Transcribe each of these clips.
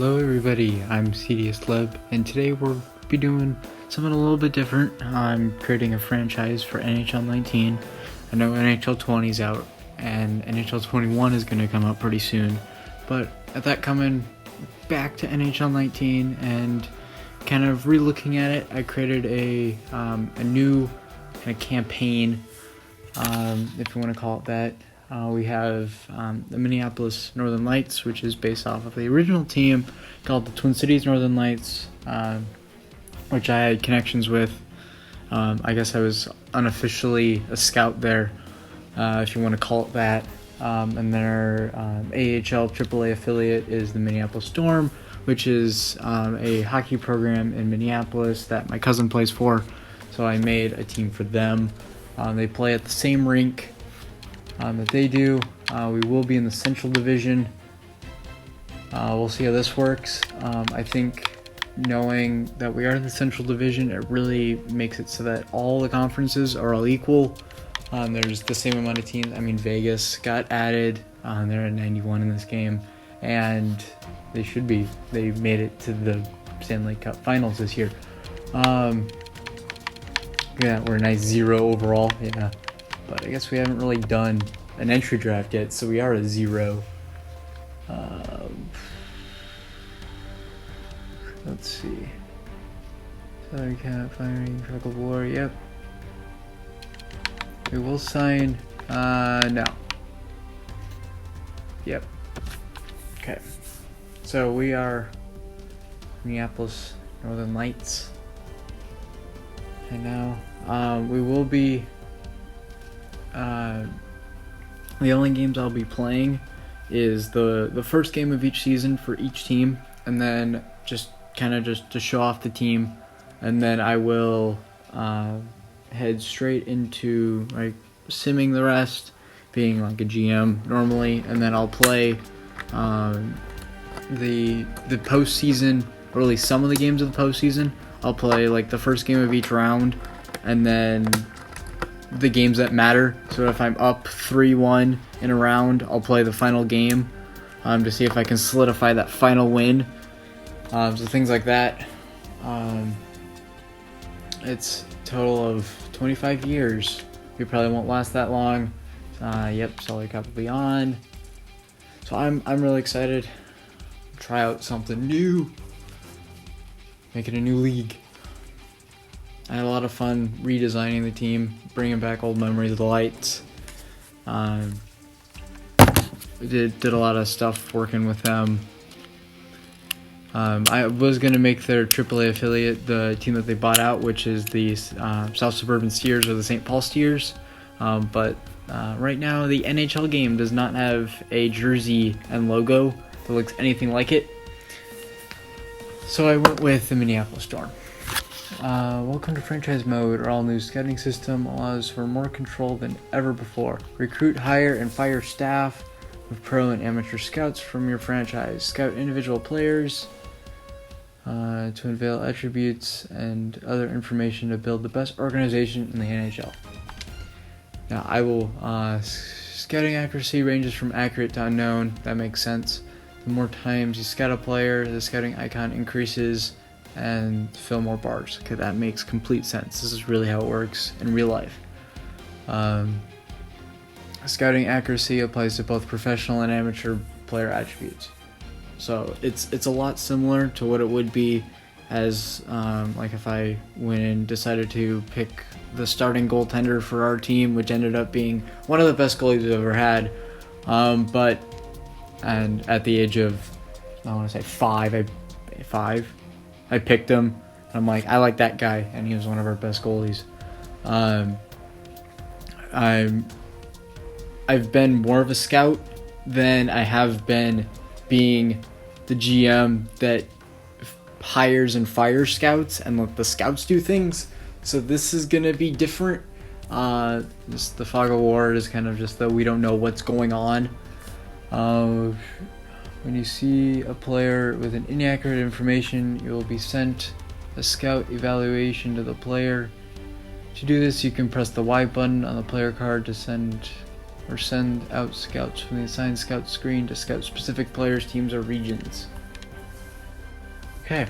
Hello everybody, I'm CDSLeb, and today we'll be doing something a little bit different. I'm creating a franchise for NHL 19. I know NHL 20 is out, and NHL 21 is going to come out pretty soon. But at that coming back to NHL 19 and kind of re-looking at it, I created a new kind of campaign, if you want to call it that. We have the Minneapolis Northern Lights, which is based off of the original team called the Twin Cities Northern Lights, which I had connections with. I guess I was unofficially a scout there, if you want to call it that. And their AHL AAA affiliate is the Minneapolis Storm, which is a hockey program in Minneapolis that my cousin plays for. So I made a team for them. They play at the same rink that they do. We will be in the Central Division. We'll see how this works. I think knowing that we are in the Central Division, it really makes it so that all the conferences are all equal. There's the same amount of teams. I mean, Vegas got added. They're at 91 in this game, and they should be. They made it to the Stanley Cup Finals this year. Yeah, we're a nice 0 overall. Yeah. But I guess we haven't really done an entry draft yet, so we are a 0. Let's see. Southern Cat, Firing, Truck of War, yep. We will sign, no. Yep. Okay. So we are Minneapolis Northern Lights. And now, we will be the only games I'll be playing is the first game of each season for each team, and then just to show off the team, and then I will head straight into like simming the rest, being like a GM normally, and then I'll play the postseason, or at least some of the games of the postseason. I'll play like the first game of each round, and then the games that matter. So if I'm up 3-1 in a round, I'll play the final game to see if I can solidify that final win. So things like that. It's a total of 25 years. We probably won't last that long. Yep, Sully Cup will be on. So I'm really excited. Try out something new. Make it a new league. I had a lot of fun redesigning the team, bringing back old memories of the Lights. We did a lot of stuff working with them. I was going to make their AAA affiliate the team that they bought out, which is the South Suburban Steers or the St. Paul Steers. But right now, the NHL game does not have a jersey and logo that looks anything like it. So I went with the Minneapolis Storm. Welcome to Franchise Mode. Our all-new scouting system allows for more control than ever before. Recruit, hire, and fire staff with pro and amateur scouts from your franchise. Scout individual players to unveil attributes and other information to build the best organization in the NHL. Now, I will... scouting accuracy ranges from accurate to unknown. That makes sense. The more times you scout a player, the scouting icon increases and fill more bars. Okay, that makes complete sense. This is really how it works in real life. Scouting accuracy applies to both professional and amateur player attributes. So it's a lot similar to what it would be as like if I went and decided to pick the starting goaltender for our team, which ended up being one of the best goalies we've ever had. And at the age of, I want to say 5, I picked him. I'm like, I like that guy, and he was one of our best goalies. I've been more of a scout than I have been being the GM that hires and fires scouts and let the scouts do things. So this is gonna be different. Just the fog of war is kind of just that we don't know what's going on. When you see a player with an inaccurate information, you will be sent a scout evaluation to the player. To do this, you can press the Y button on the player card to send out scouts from the assigned scout screen to scout specific players, teams, or regions. Okay,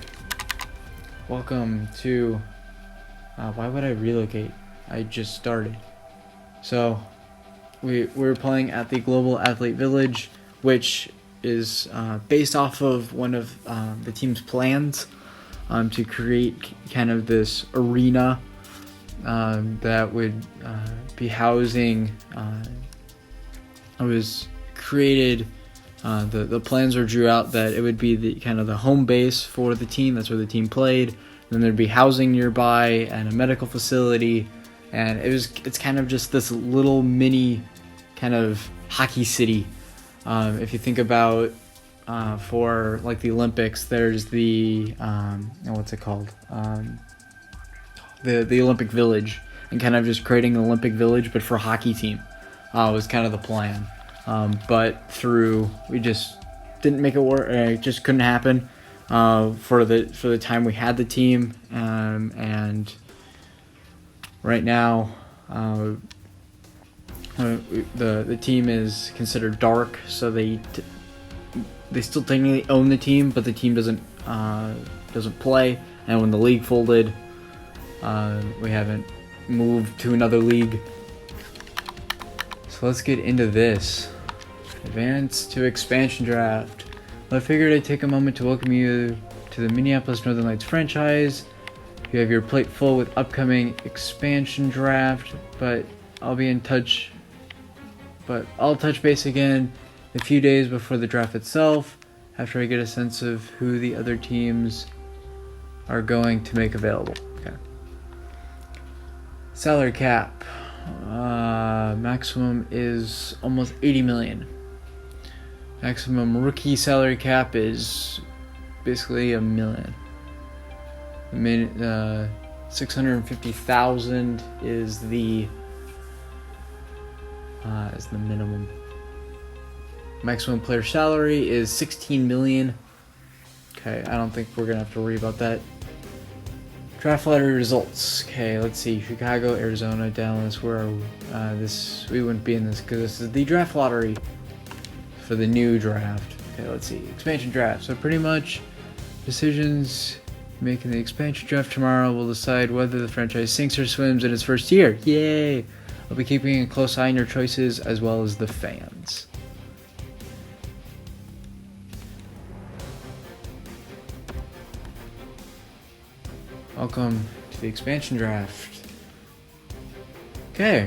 welcome to, why would I relocate? I just started. So, we're playing at the Global Athlete Village, which is based off of one of the team's plans to create kind of this arena that would be housing. It was created. The plans were drew out that it would be the kind of the home base for the team. That's where the team played. Then there'd be housing nearby and a medical facility, and it's kind of just this little mini kind of hockey city. If you think about for like the Olympics, there's the what's it called? The Olympic Village, and kind of just creating an Olympic Village, but for a hockey team was kind of the plan. But we just didn't make it work. It just couldn't happen for the time we had the team, and right now the team is considered dark, so they still technically own the team, but the team doesn't play. And when the league folded, we haven't moved to another league. So let's get into this. Advance to expansion draft. Well, I figured I'd take a moment to welcome you to the Minneapolis Northern Lights franchise. You have your plate full with upcoming expansion draft, but I'll touch base again a few days before the draft itself, after I get a sense of who the other teams are going to make available. Okay. Salary cap. Maximum is almost 80 million. Maximum rookie salary cap is basically $1 million. 650,000 is the minimum. Maximum player salary is 16 million. Okay, I don't think we're gonna have to worry about that. Draft lottery results. Okay, let's see. Chicago, Arizona, Dallas. Where are we? We wouldn't be in this because this is the draft lottery for the new draft. Okay, let's see. Expansion draft. So pretty much decisions making the expansion draft tomorrow will decide whether the franchise sinks or swims in its first year. Yay! I'll be keeping a close eye on your choices as well as the fans. Welcome to the expansion draft. Okay.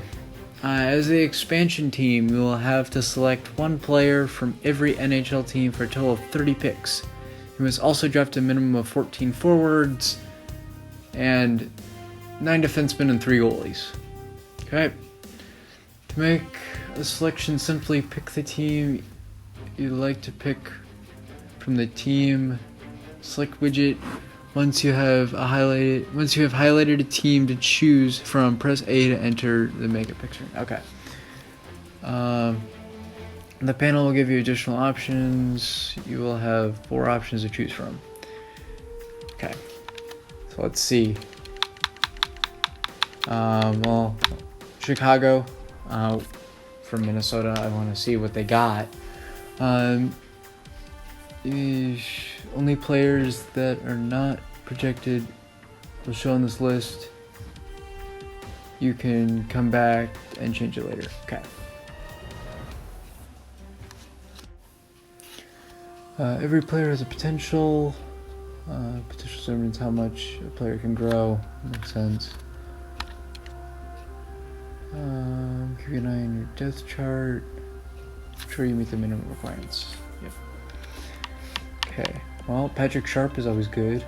As the expansion team, you will have to select one player from every NHL team for a total of 30 picks. You must also draft a minimum of 14 forwards and 9 defensemen and 3 goalies. Okay. To make a selection, simply pick the team you'd like to pick from the team select widget. Once you have highlighted a team to choose from, press A to enter the mega picture. Okay. The panel will give you additional options. You will have 4 options to choose from. Okay. So let's see. Well, Chicago, from Minnesota. I want to see what they got. Only players that are not projected will show on this list. You can come back and change it later. Okay. Every player has a potential. Potential determines how much a player can grow. Makes sense. Keep an eye on your depth chart. Make sure you meet the minimum requirements. Yep. Okay. Well, Patrick Sharp is always good.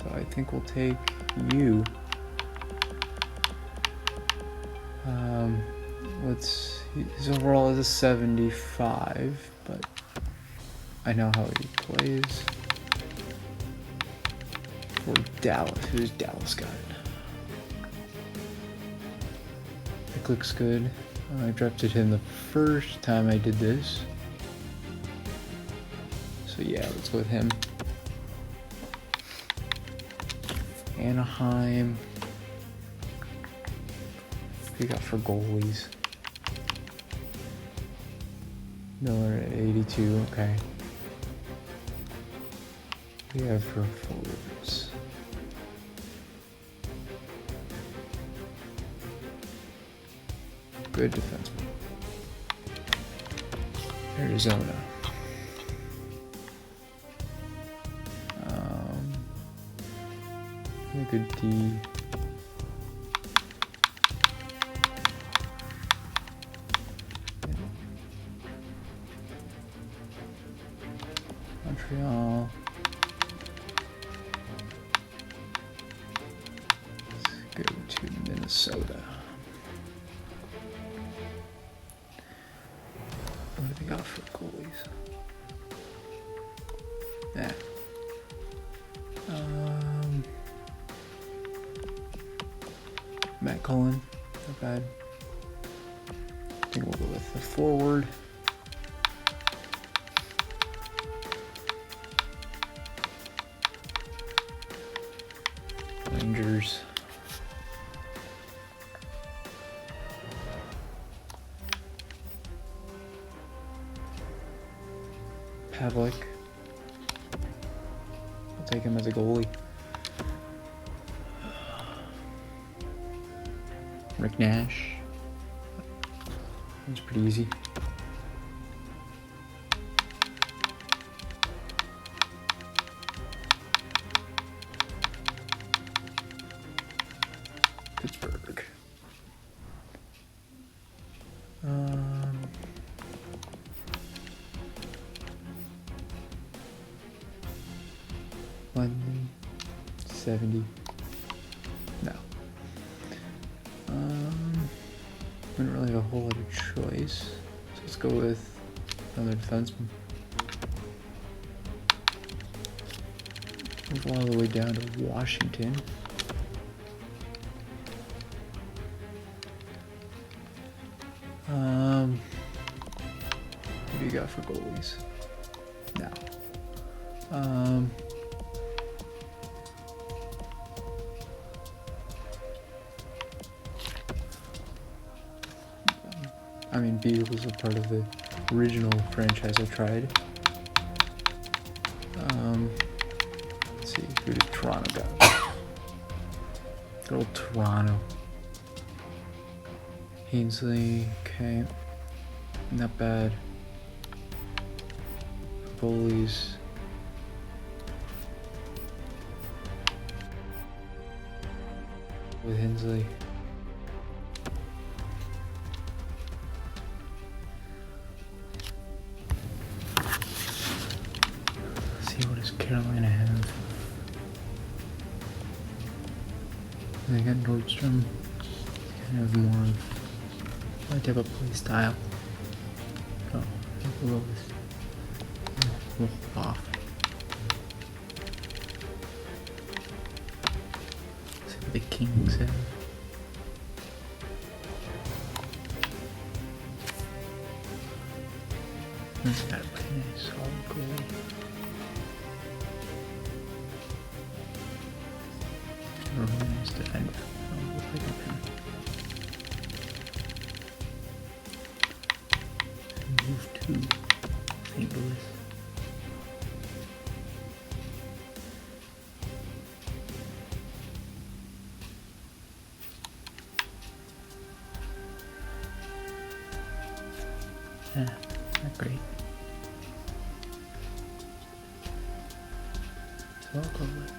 So I think we'll take you. His overall is a 75, but I know how he plays. For Dallas. Who's Dallas got? It looks good. I drafted him the first time I did this. So yeah, let's go with him. Anaheim. What do you got for goalies? Miller at 82, okay. We have for forwards. Good defenseman. Arizona. A good D. Montreal. Let's go to Minnesota. What do they got for goalies? Yeah. Matt Cullen, not bad. I think we'll go with the forward. Rangers. Pavlik. I'll take him as a goalie. Rick Nash. That's pretty easy. Pittsburgh. London, 70. No. We don't really have a whole lot of choice, so let's go with another defenseman. Move all the way down to Washington. What do you got for goalies? No. I mean, Beagles are part of the original franchise I tried. Let's see, who did Toronto got? Good old Toronto. Ainsley, okay. Not bad. Goalies. With Hensley. Let's see, what does Carolina have? They got Nordstrom. Kind of more of my type of play style. Oh, I think we'll go with off. See what the Kings have. That's got a pretty nice solid goal. Or a really nice defender. We'll pick up him. Move to St. Louis. Yeah, not great. So I'll go with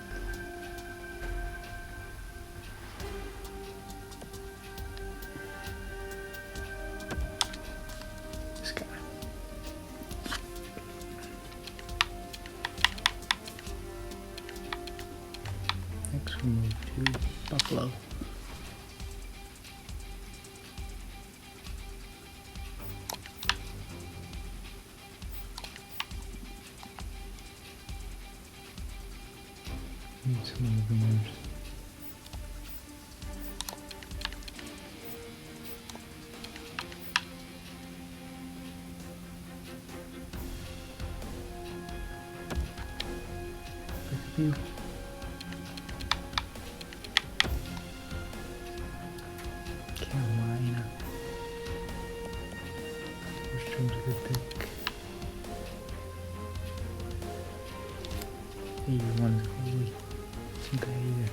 this guy. Next we move to Buffalo. Need some of the wingers. Look at you. Carolina. Nordstrom's a good pick. 81 goalie isn't bad either.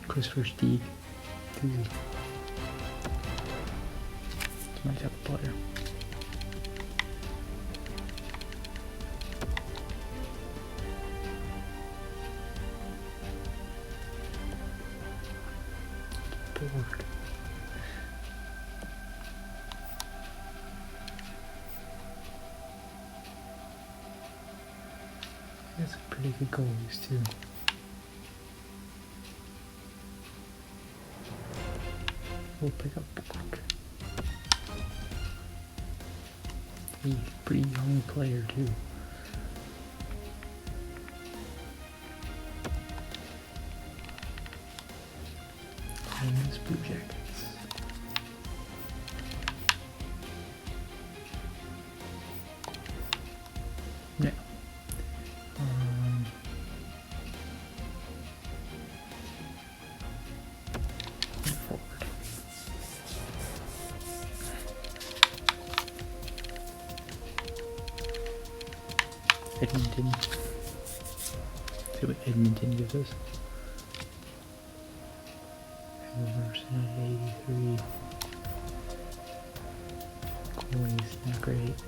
Christopher Steeg. It's my type of player. Bored. That's some pretty good goalies too. We'll pick up Bork. He's a pretty young player too. And this Blue Jackets. Yeah. Forward. Edmonton. See what Edmonton gives us. Emerson at 83. Goalie's not great. So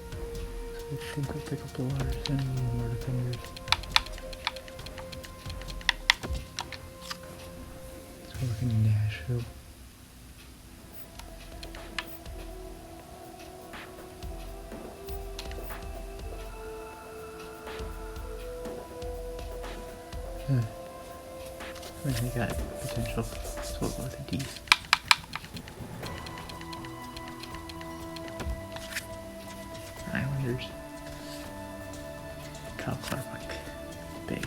I think we'll pick up the Larson and more defenders. So we're looking at Nashville. I mean, they got potential, so we'll go with the D's. Islanders. Kyle Clark. Big.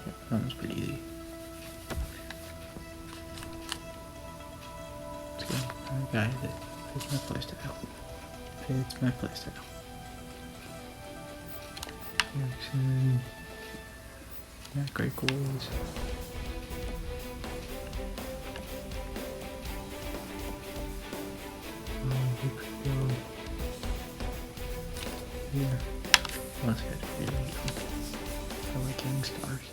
Yep, that was pretty easy. Let's go. Another guy that fits my playstyle. It's my playstyle. Erickson. Not great goals. We could go here. Let's get really young. I like young stars.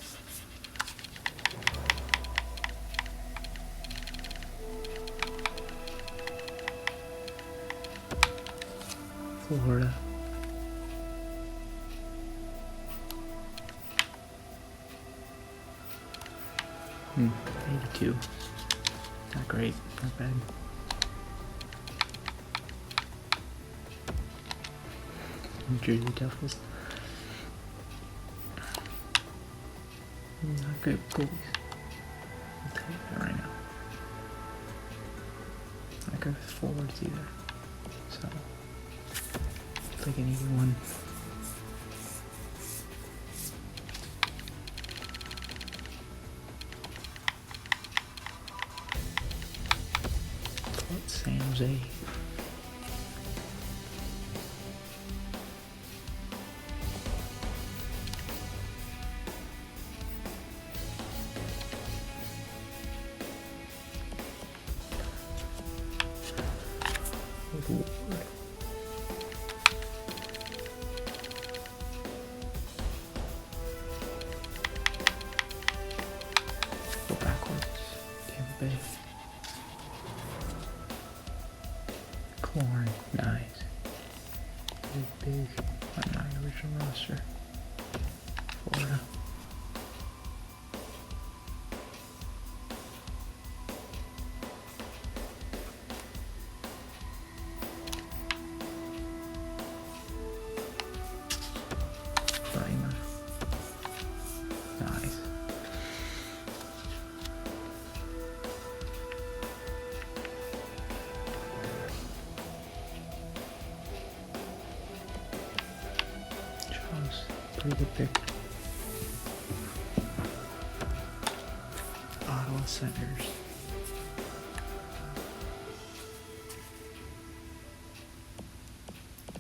Florida. Hmm, 82. Not great, not bad. New Jersey Devils. Not great goalies. I'll tell you that right now. Not good with forwards either. So, like an 81. San Jose. Go backwards. Tampa Bay. Corn, nice. Big on my original roster. Florida. Primer. Nice. Pretty good pick. Ottawa Senators.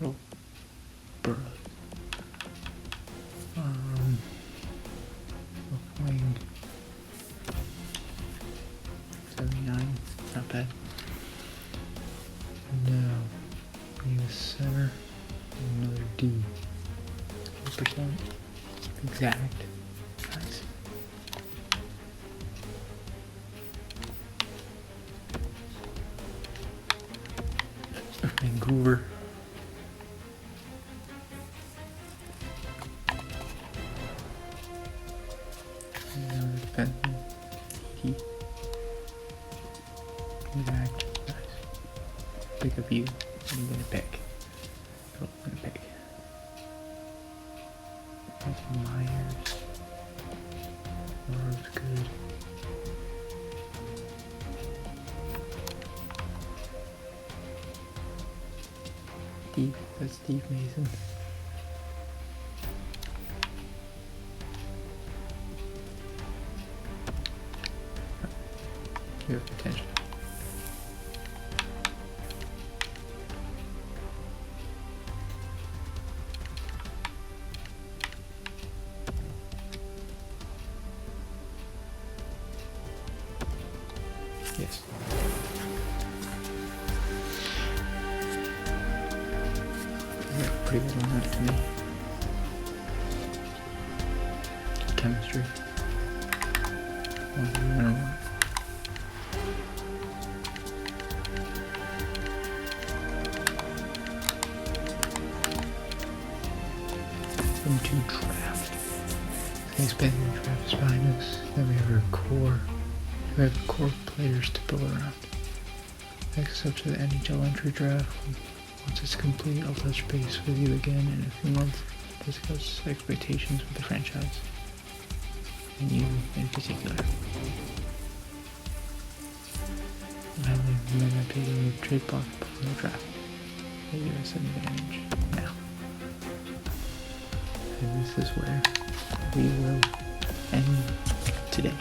Oh, Burrows. exact. Nice. Vancouver. Heat. Exact. Nice. Pick up you. I'm gonna pick. Oh, I'm gonna pick. Myers. Looks good. Steve. That's Steve Mason. You have potential. Yes. Yeah, pretty good on that to me. Chemistry. 101. Into draft. Expanding the draft is behind us. Then we have our core. We have core players to build around. Next up to the NHL entry draft. Once it's complete, I'll touch base with you again in a few months to discuss expectations with the franchise. And you in particular. I'm having updating your trade block before the draft. They give us an advantage now. And this is where we will end today.